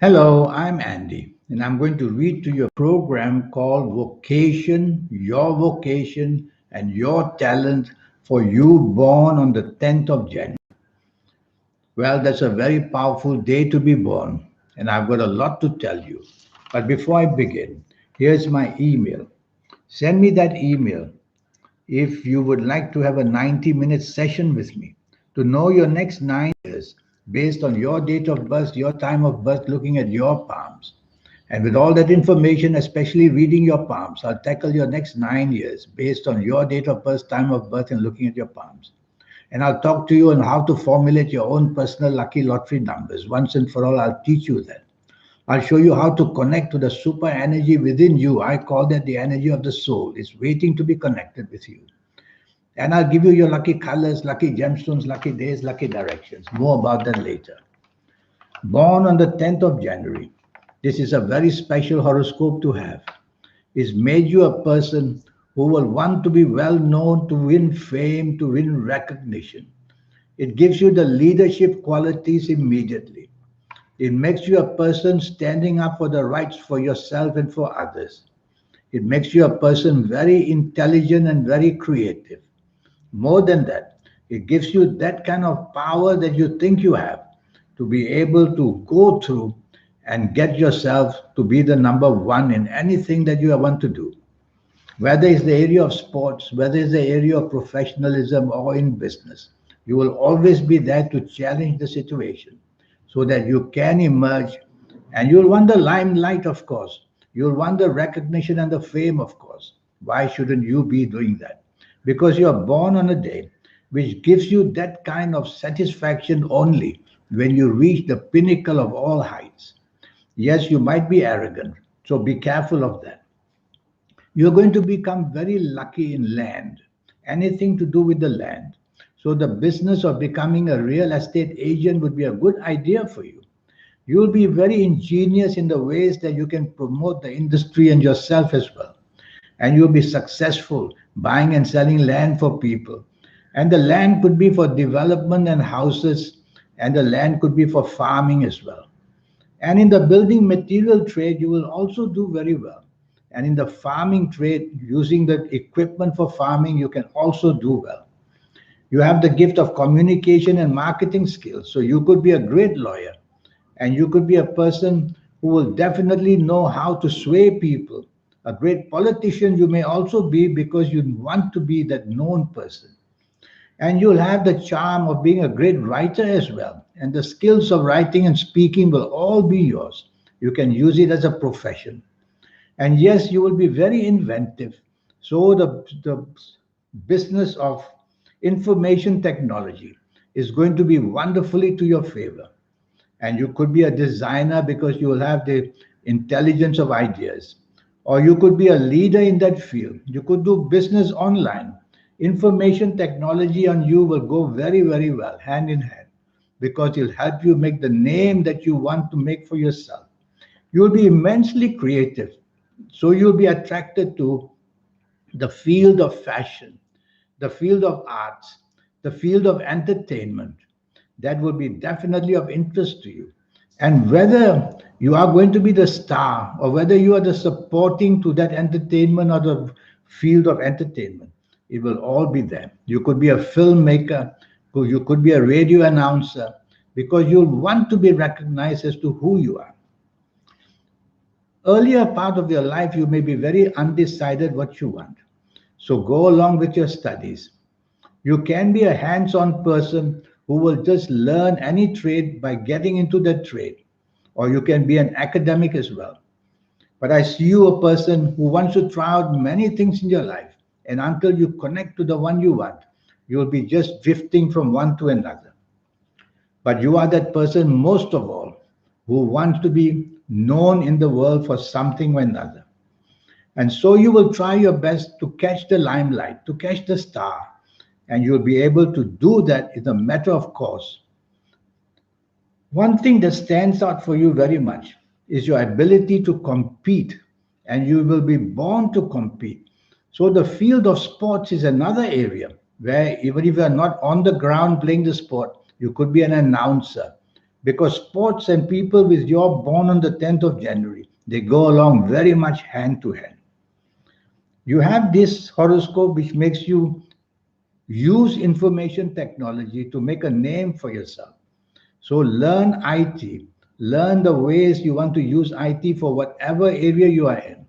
Hello, I'm Andy, and I'm going to read to you a program called Vocation, Your Vocation, and Your Talent for You born on the 10th of January. Well, that's a very powerful day to be born, and I've got a lot to tell you. But before I begin, here's my email. Send me that email if you would like to have a 90-minute session with me to know your next 9 years based on your date of birth, your time of birth, looking at your palms. And with all that information, especially reading your palms, I'll tackle your next 9 years based on your date of birth, time of birth, and looking at your palms. And I'll talk to you on how to formulate your own personal lucky lottery numbers. Once and for all, I'll teach you that. I'll show you how to connect to the super energy within you. I call that the energy of the soul. It's waiting to be connected with you. And I'll give you your lucky colors, lucky gemstones, lucky days, lucky directions. More about that later. Born on the 10th of January. This is a very special horoscope to have. It's made you a person who will want to be well known, to win fame, to win recognition. It gives you the leadership qualities immediately. It makes you a person standing up for the rights for yourself and for others. It makes you a person very intelligent and very creative. More than that, it gives you that kind of power that you think you have to be able to go through and get yourself to be the number one in anything that you want to do. Whether it's the area of sports, whether it's the area of professionalism or in business, you will always be there to challenge the situation so that you can emerge and you'll want the limelight, of course. You'll want the recognition and the fame, of course. Why shouldn't you be doing that? Because you're born on a day which gives you that kind of satisfaction only when you reach the pinnacle of all heights. Yes, you might be arrogant, so be careful of that. You're going to become very lucky in land, anything to do with the land. So, the business of becoming a real estate agent would be a good idea for you. You'll be very ingenious in the ways that you can promote the industry and yourself as well. And you'll be successful buying and selling land for people. And the land could be for development and houses, and the land could be for farming as well. And in the building material trade, you will also do very well. And in the farming trade, using the equipment for farming, you can also do well. You have the gift of communication and marketing skills. So you could be a great lawyer and you could be a person who will definitely know how to sway people. A great politician you may also be because you want to be that known person. And you'll have the charm of being a great writer as well. And the skills of writing and speaking will all be yours. You can use it as a profession. And yes, you will be very inventive. So the business of information technology is going to be wonderfully to your favor. And you could be a designer because you will have the intelligence of ideas. Or you could be a leader in that field. You could do business online. Information technology on you will go very, very well, hand in hand, because it'll help you make the name that you want to make for yourself. You'll be immensely creative. So you'll be attracted to the field of fashion, the field of arts, the field of entertainment. That will be definitely of interest to you. And whether you are going to be the star or whether you are the supporting to that entertainment or the field of entertainment, it will all be there. You could be a filmmaker, you could be a radio announcer, because you'll want to be recognized as to who you are. Earlier part of your life, you may be very undecided what you want. So go along with your studies. You can be a hands on person who will just learn any trade by getting into that trade, or you can be an academic as well. But I see you a person who wants to try out many things in your life, and until you connect to the one you want, you'll be just drifting from one to another. But you are that person most of all who wants to be known in the world for something or another. And so you will try your best to catch the limelight, to catch the star, and you'll be able to do that in a matter of course. One thing that stands out for you very much is your ability to compete, and you will be born to compete. So, the field of sports is another area where, even if you are not on the ground playing the sport, you could be an announcer. because sports and people with your born on the 10th of January, they go along very much hand to hand. You have this horoscope which makes you use information technology to make a name for yourself. So learn IT, learn the ways you want to use IT for whatever area you are in,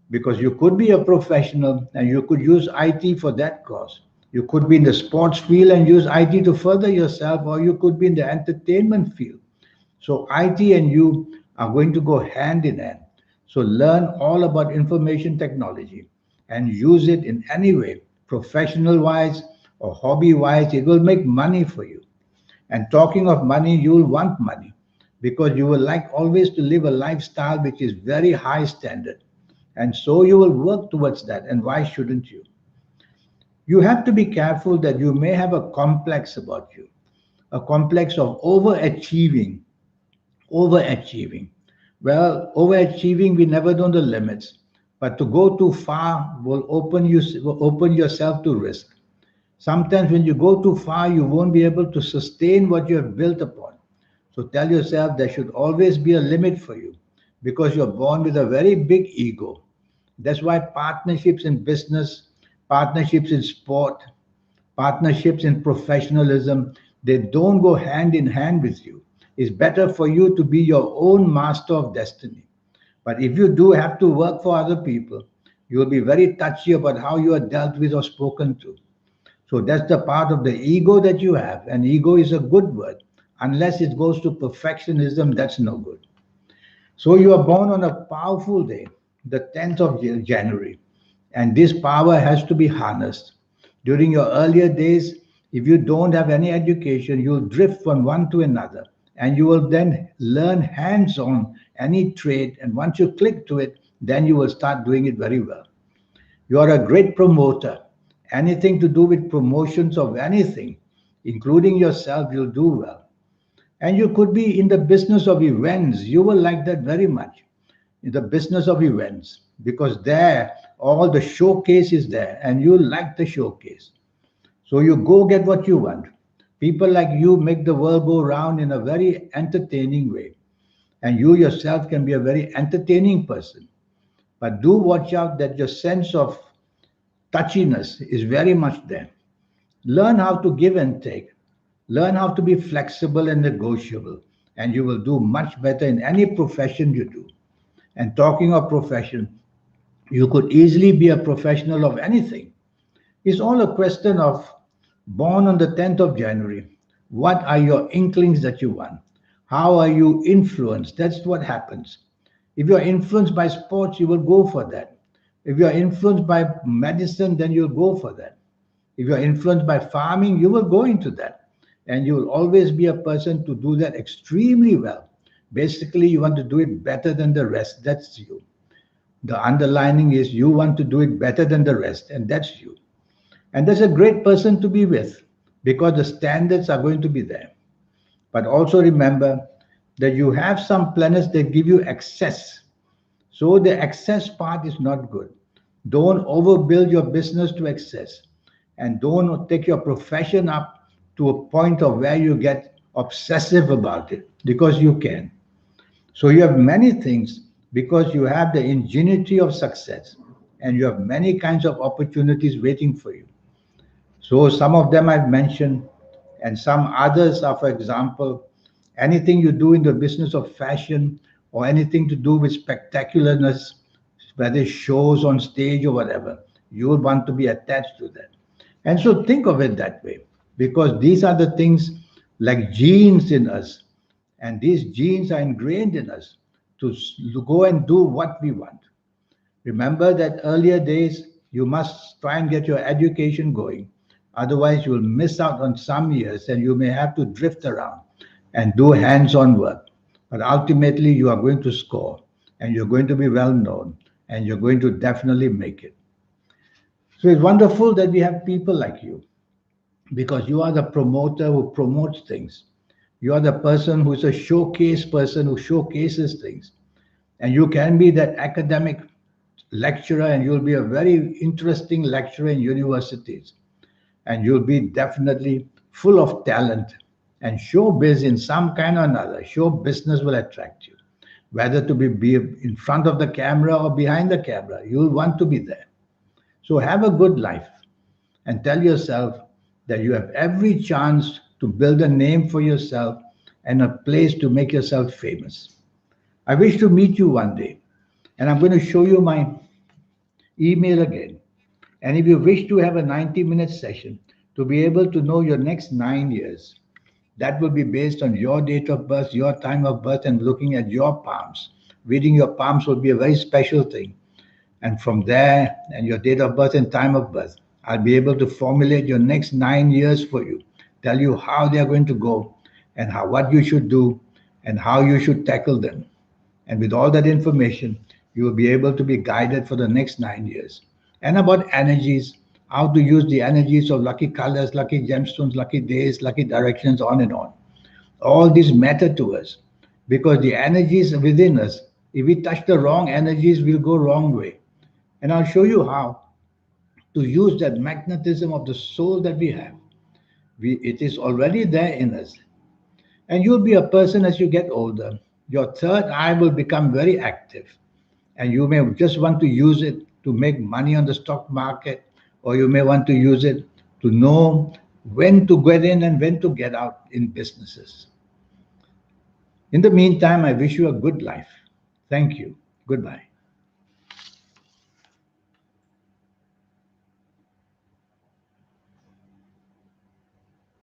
because you could be a professional and you could use IT for that cause. You could be in the sports field and use IT to further yourself, or you could be in the entertainment field. So IT and you are going to go hand in hand. So learn all about information technology and use it in any way, professional wise or hobby wise. It will make money for you. And talking of money, you will want money because you will like always to live a lifestyle which is very high standard. And so you will work towards that. And why shouldn't you? You have to be careful that you may have a complex about you, a complex of overachieving. Overachieving. Well, overachieving, we never know the limits. But to go too far will open yourself to risk. Sometimes when you go too far, you won't be able to sustain what you have built upon. So tell yourself there should always be a limit for you because you're born with a very big ego. That's why partnerships in business, partnerships in sport, partnerships in professionalism, they don't go hand in hand with you. It's better for you to be your own master of destiny. But if you do have to work for other people, you will be very touchy about how you are dealt with or spoken to. So that's the part of the ego that you have. And ego is a good word. Unless it goes to perfectionism, that's no good. So you are born on a powerful day, the 10th of January. And this power has to be harnessed. During your earlier days, if you don't have any education, you'll drift from one to another. And you will then learn hands on any trade. And once you click to it, then you will start doing it very well. You are a great promoter. Anything to do with promotions of anything, including yourself, you'll do well. And you could be in the business of events. You will like that very much. In the business of events, because there, all the showcase is there, and you like the showcase. So you go get what you want. People like you make the world go round in a very entertaining way. And you yourself can be a very entertaining person. But do watch out that your sense of touchiness is very much there. Learn how to give and take. Learn how to be flexible and negotiable, and you will do much better in any profession you do. And talking of profession, you could easily be a professional of anything. It's all a question of born on the 10th of January. What are your inklings that you want? How are you influenced? That's what happens. If you're influenced by sports, you will go for that. If you're influenced by medicine, then you'll go for that. If you're influenced by farming, you will go into that. And you will always be a person to do that extremely well. Basically, you want to do it better than the rest. That's you. The underlining is you want to do it better than the rest, and that's you. And that's a great person to be with because the standards are going to be there. But also remember that you have some planets that give you excess. So the excess part is not good. Don't overbuild your business to excess. And don't take your profession up to a point of where you get obsessive about it because you can. So you have many things because you have the ingenuity of success and you have many kinds of opportunities waiting for you. So some of them I've mentioned, and some others are, for example, anything you do in the business of fashion or anything to do with spectacularness, whether shows on stage or whatever, you will want to be attached to that. And so think of it that way, because these are the things like genes in us, and these genes are ingrained in us to go and do what we want. Remember that earlier days, you must try and get your education going. Otherwise, you will miss out on some years and you may have to drift around and do hands on work. But ultimately, you are going to score and you're going to be well known and you're going to definitely make it. So it's wonderful that we have people like you because you are the promoter who promotes things. You are the person who is a showcase person who showcases things. And you can be that academic lecturer and you'll be a very interesting lecturer in universities. And you'll be definitely full of talent And showbiz in some kind or another, show business will attract you. Whether to be in front of the camera or behind the camera, you'll want to be there. So have a good life and tell yourself that you have every chance to build a name for yourself and a place to make yourself famous. I wish to meet you one day, and I'm going to show you my email again. And if you wish to have a 90-minute session to be able to know your next 9 years, that will be based on your date of birth, your time of birth, and looking at your palms. Reading your palms will be a very special thing. And from there, and your date of birth and time of birth, I'll be able to formulate your next 9 years for you, tell you how they are going to go, and how what you should do, and how you should tackle them. And with all that information, you will be able to be guided for the next 9 years. And about energies, how to use the energies of lucky colors, lucky gemstones, lucky days, lucky directions, on and on. All these matter to us because the energies within us, if we touch the wrong energies, we'll go wrong way. And I'll show you how to use that magnetism of the soul that we have. It is already there in us. And you'll be a person as you get older. Your third eye will become very active. And you may just want to use it to make money on the stock market, or you may want to use it to know when to get in and when to get out in businesses. In the meantime, I wish you a good life. Thank you. Goodbye.